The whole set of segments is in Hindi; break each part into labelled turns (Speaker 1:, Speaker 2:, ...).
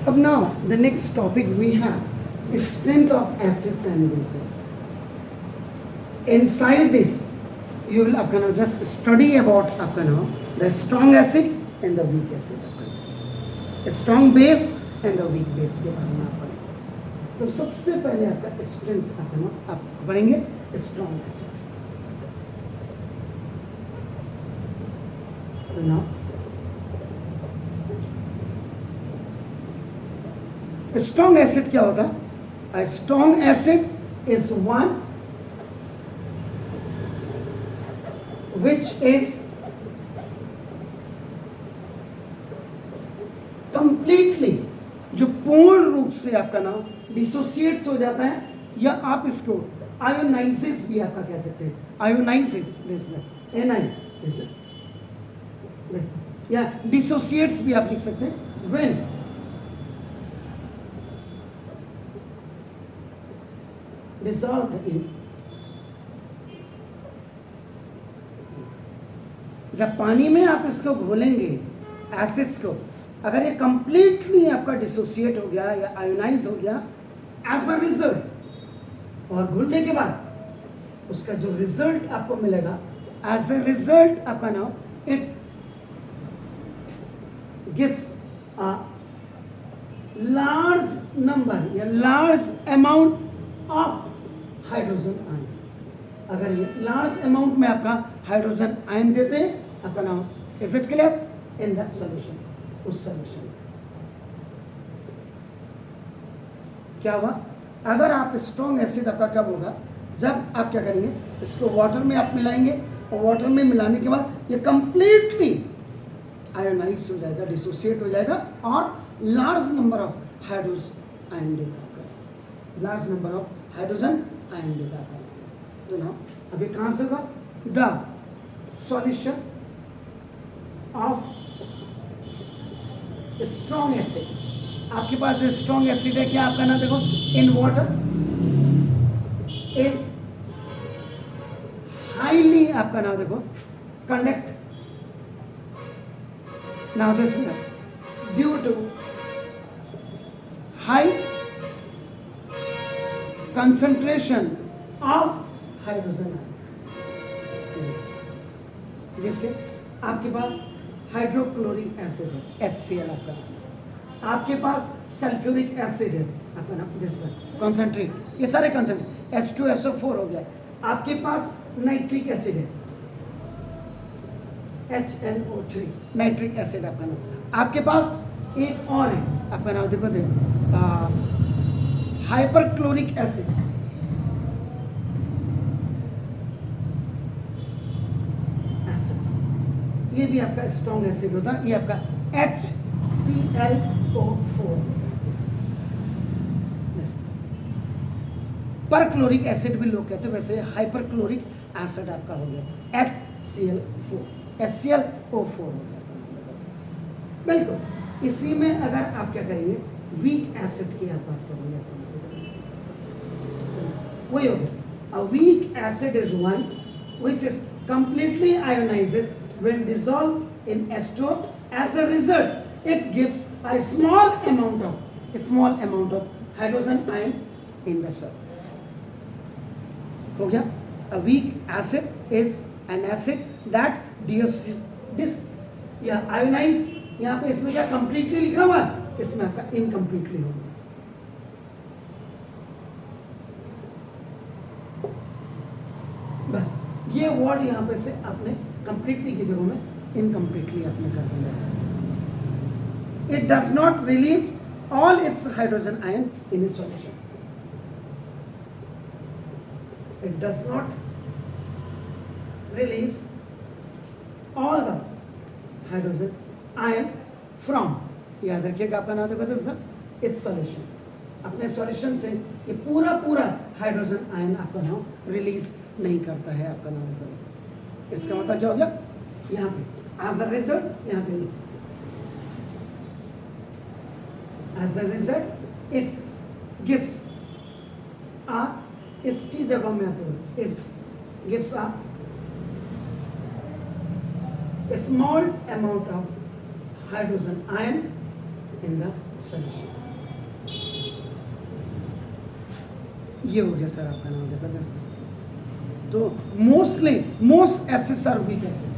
Speaker 1: अब now the next topic we have is strength of acids and bases. Inside this you will आपका just study about आपका the strong acid and the weak acid आपका strong base and the weak base के बारे में आप पढ़ेंगे. तो सबसे पहले आपका strength आपका आप पढ़ेंगे strong acid. तो now strong acid क्या होता है? A strong acid is one which is completely, जो पूर्ण रूप से आपका नाम डिसोसिएट्स हो जाता है, या आप इसको आयोनाइसिस भी आपका कह सकते हैं. आयोनाइसिस दिस दिस या डिसोसिएट्स भी आप लिख सकते हैं. व्हेन dissolved in, जब पानी में आप इसको घोलेंगे एसिड्स को, अगर ये कंप्लीटली आपका डिसोसिएट हो गया या आयोनाइज हो गया एज अ रिजल्ट, और घुलने के बाद उसका जो रिजल्ट आपको मिलेगा एज अ रिजल्ट आपका नाम it gives a large number या large amount of hydrogen ion. अगर ये लार्ज अमाउंट में आपका हाइड्रोजन आयन देते हैं आपका नाम is it clear in the solution. उस सॉल्यूशन क्या हुआ? अगर आप स्ट्रॉन्ग एसिड आपका कब होगा? जब आप क्या करेंगे, इसको वाटर में आप मिलाएंगे और वाटर में मिलाने के बाद ये कंप्लीटली आयोनाइज हो जाएगा, डिसोसिएट हो जाएगा और large number of hydrogen ion देगा. Large number of hydrogen ion देगा. तो ना अभी कहाँ से होगा? The solution of strong acid. आपके पास जो स्ट्रॉन्ग एसिड है क्या आपका ना देखो, इन वाटर इज हाईली आपका ना देखो conduct. Now this due to high concentration of hydrogen ion. जैसे आपके पास हाइड्रोक्लोरिक एसिड है HCl आपका, आपके पास सल्फ्यूरिक एसिड है आपका नाम जैसे कॉन्सेंट्रेट, ये सारे कॉन्सेंट्रेट H2SO4 हो गया. आपके पास नाइट्रिक एसिड है HNO3 नाइट्रिक एसिड आपका नाम. आपके पास एक और है आपका नाम देखो हाइपरक्लोरिक एसिड. ये भी आपका स्ट्रॉन्ग एसिड होता है. ये आपका HClO4. परक्लोरिक एसिड भी लोग कहते हैं, वैसे हाइपरक्लोरिक एसिड आपका हो गया HClO4 हो गया. बिल्कुल इसी में अगर आप क्या करेंगे, वीक एसिड की आप बात करेंगे, वही हो गया. A weak acid is one which is completely ionizes when dissolved in H2O. As a result, it gives a small amount of hydrogen ion in the cell. हो गया. A weak acid is an acid that या ionize. यहाँ पे इसमें क्या completely लिखा हुआ है, इसमें आपका incompletely होगा. बस ये वर्ड यहाँ पे से आपने कंप्लीटली की जगह में इनकम्प्लीटली आपने कर दिया. It does not release all it's hydrogen ion in A solution. It does not release all the hydrogen ion from, याद रखिएगा आपका नाम देखो इट्स सॉल्यूशन. अपने सॉल्यूशन से ये पूरा हाइड्रोजन आयन आपका नाम रिलीज नहीं करता है आपका नाम देखो. इसका मतलब क्या हो गया, यहाँ पे एज अ रिजल्ट, यहाँ पे as a result it gives a, इसकी जगह में आप इस gives a small amount of hydrogen ion in the solution. ये हो गया सर आपका नाम देखा दस। तो most acids are weak acid.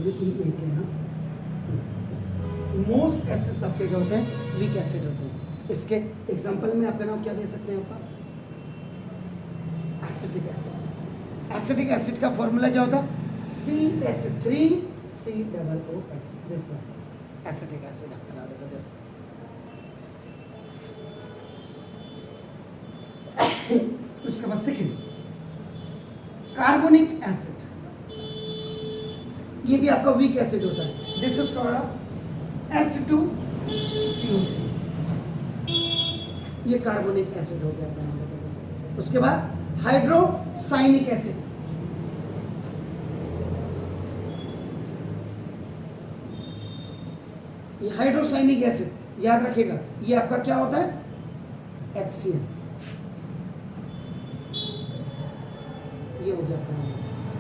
Speaker 1: WEA के यहाँ मोस्ट एसिड्स आपके क्या होते हैं? वीक एसिड होते हैं। इसके एग्जांपल में आपका नाम क्या दे सकते हैं? आपका एसिटिक एसिड। एसिटिक एसिड का फॉर्मूला क्या होता है? CH3COOH। दिस एसिटिक एसिड आपका नाम देखो दिस। उसके बाद सेकेंड कार्बोनिक एसिड, ये भी आपका वीक एसिड होता है। This is called H2CO3। ये कार्बोनिक एसिड हो गया आपका नाम देखो दिस। उसके बाद हाइड्रोसाइनिक एसिड, ये हाइड्रोसाइनिक एसिड याद रखिएगा, ये आपका क्या होता है? HCl। ये हो गया आपका नाम।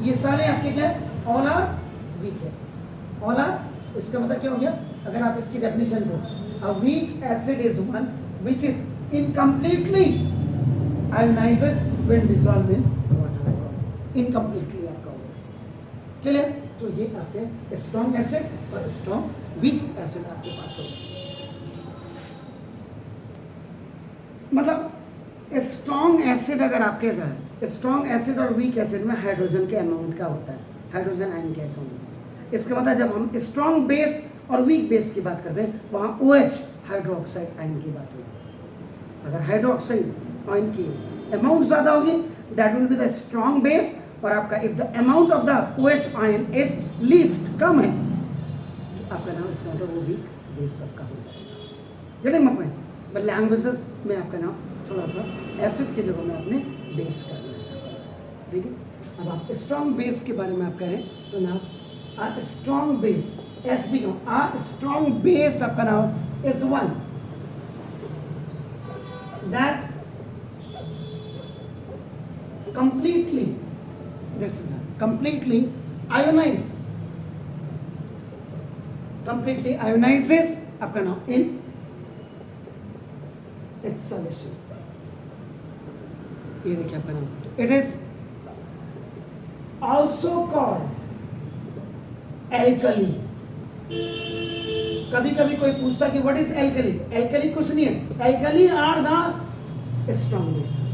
Speaker 1: ये सारे आपके क्या है? All are weak acids. All are, इसका मतलब क्या हो गया? अगर आप इसकी डेफिनेशन को, a weak acid is one which is incompletely ionizes when dissolve in water. Incompletely आपका हो गया। क्लियर? तो ये आपके स्ट्रॉन्ग एसिड और स्ट्रॉन्ग वीक एसिड आपके पास होगा। मतलब स्ट्रॉन्ग एसिड अगर आपके साथ, स्ट्रॉन्ग एसिड और वीक एसिड में हाइड्रोजन के अमाउंट का होता है, हाइड्रोजन आयन के अमाउंट। इसका मतलब जब हम स्ट्रॉन्ग बेस और वीक बेस की बात करते हैं, वहाँ OH हाइड्रोक्साइड आयन की बात होगी। अगर हाइड्रोक्साइड आयन की अमाउंट ज़्यादा होगी, that will be the strong base. और आपका if the amount of the OH ion is least, कम है, तो आपका नाम इसका मतलब वो वीक बेस आपका हो जाएगा। Getting my point? But languages में आपका नाम थोड़ा सा एसिड की जगह में आपने बेस करना है। ठीक है? अब आप स्ट्रॉन्ग बेस के बारे में आप करें तो नाम a strong base, SB का a strong base आपका नाम is one that completely, this is completely ionize, completely ionizes आपका नाम in its solution। ये देखिए आपका नाम, it is also called alkali. कभी कभी कोई पूछता कि व्हाट इज एल्कली? एल्कली कुछ नहीं है, alkali are the strong bases.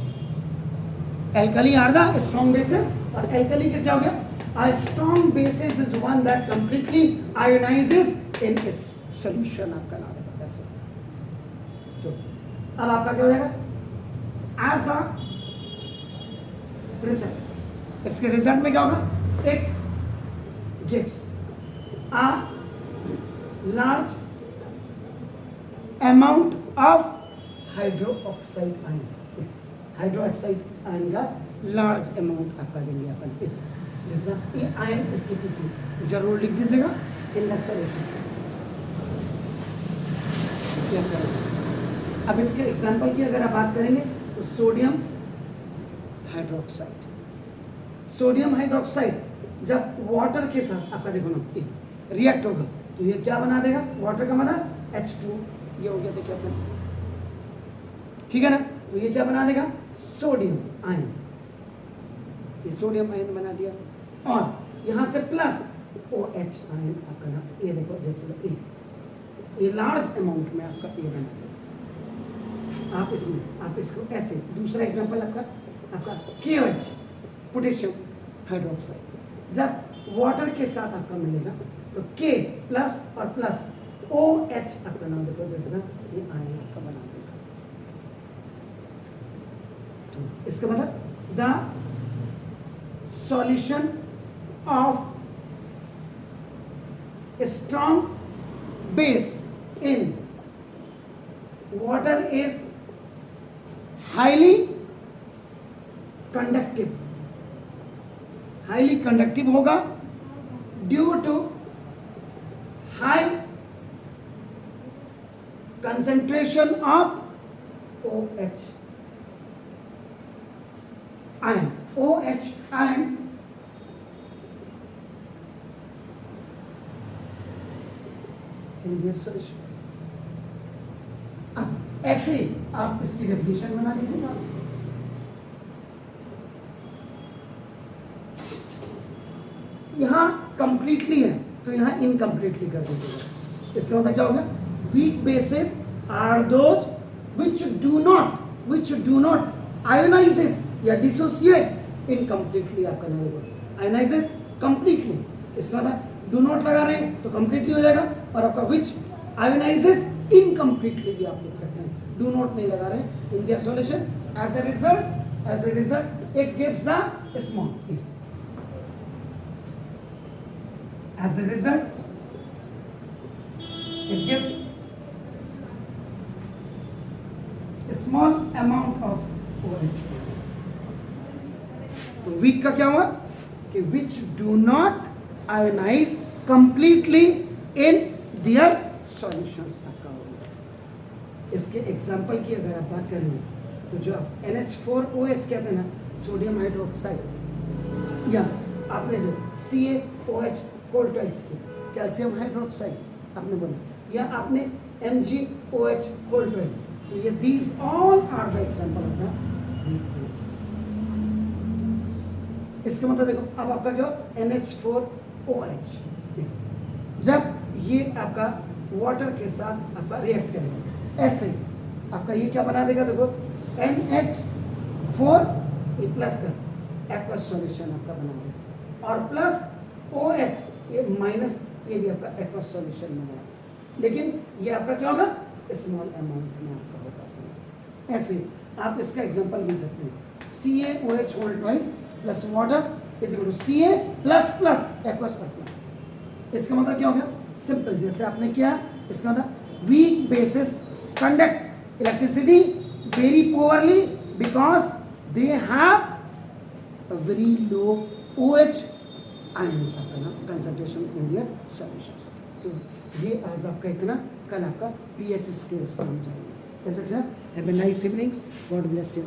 Speaker 1: Alkali are the strong bases. और एल्कली का क्या हो गया? A strong bases is one that completely ionizes in its solution. आपका नाम है बेसिस। तो अब आपका क्या हो जाएगा? एज अ रिजल्ट, इसके रिजल्ट में क्या होगा? It gives a large amount of hydroxide ion। Hydroxide ion का लार्ज अमाउंट आपका देंगे अपन। जैसा ये आयन इसके पीछे जरूर लिख दीजिएगा इन द सॉल्यूशन। अब इसके एग्जांपल की अगर आप बात करेंगे तो सोडियम हाइड्रोक्साइड, सोडियम हाइड्रोक्साइड जब वाटर के साथ आपका देखो ना रिएक्ट होगा तो ये क्या बना देगा? वाटर का मतलब H2। ये हो गया देखिए अपना, ठीक है ना? तो ये क्या बना देगा? Sodium ion. ये सोडियम आयन बना दिया और यहां से प्लस OH आयन आपका ना, ये देखो जैसे ए, ये लार्ज अमाउंट में आपका ए बना दिया। आप इसमें आप इसको ऐसे, दूसरा एग्जांपल आपका KOH पोटेशियम हाइड्रोक्साइड जब वाटर के साथ आपका मिलेगा तो K प्लस और प्लस OH आपका नाम देखो जैसे ये आयन आपका बना देगा। तो इसका मतलब the solution of strong base in water is highly conductive. Highly conductive होगा due to high concentration of OH ion। OH ion in this solution. अब ऐसे आप इसकी डेफिनेशन बना लीजिएगा. यहाँ कंप्लीटली है तो यहाँ इनकम्प्लीटली कर दीजिएगा. इसका मतलब क्या होगा? Weak bases are those which do not ionizes या dissociate incompletely. आपका नहीं होगा ionizes completely. इसका मतलब डू नॉट लगा रहे हैं तो completely हो जाएगा, और आपका which ionizes incompletely भी आप लिख सकते हैं. डू नॉट नहीं लगा रहे हैं in their solution. As a result it gives the small e. As a result it gives a small amount of OH. तो वीक का क्या हुआ कि which do not ionize completely in their solutions. आपका होगा. इसके एग्जाम्पल की अगर आप बात करेंगे तो जो आप NH4OH कहते हैं ना, सोडियम हाइड्रोक्साइड, या आपने जो CaOH कोल्ड ट्वाइस की कैल्शियम हाइड्रोक्साइड आपने बोला, या आपने MgOH कोल्ड ट्वाइस, तो ये these all are the example of the weak base. इसका मतलब देखो अब आपका क्या NH4OH जब ये आपका वाटर के साथ आपका रिएक्ट करेगा, ऐसे आपका ये क्या बना देगा? देखो NH4 ये प्लस का एक्वस सॉल्यूशन आपका बना देगा, और प्लस OH ये माइनस ये भी आपका एक्वस सॉल्यूशन बनाएगा. लेकिन ये आपका क्या होगा? स्मॉल अमाउंट में आपका होगा. ऐसे आप इसका एग्जांपल ले सकते हैं. CaOH whole twice plus water is equal to Ca plus plus aqueous और प्लस. इसका मतलब क्या हो गया? सिंपल, जैसे आपने किया. इसका मतलब weak bases conduct electricity very poorly because they have a very low OH ions आपका ना कंसंट्रेशन इन देयर सॉल्यूशंस. तो ये आज आपका इतना, कल आपका pH स्केल्स पर हम जाएंगे. Have a nice evening. God bless you.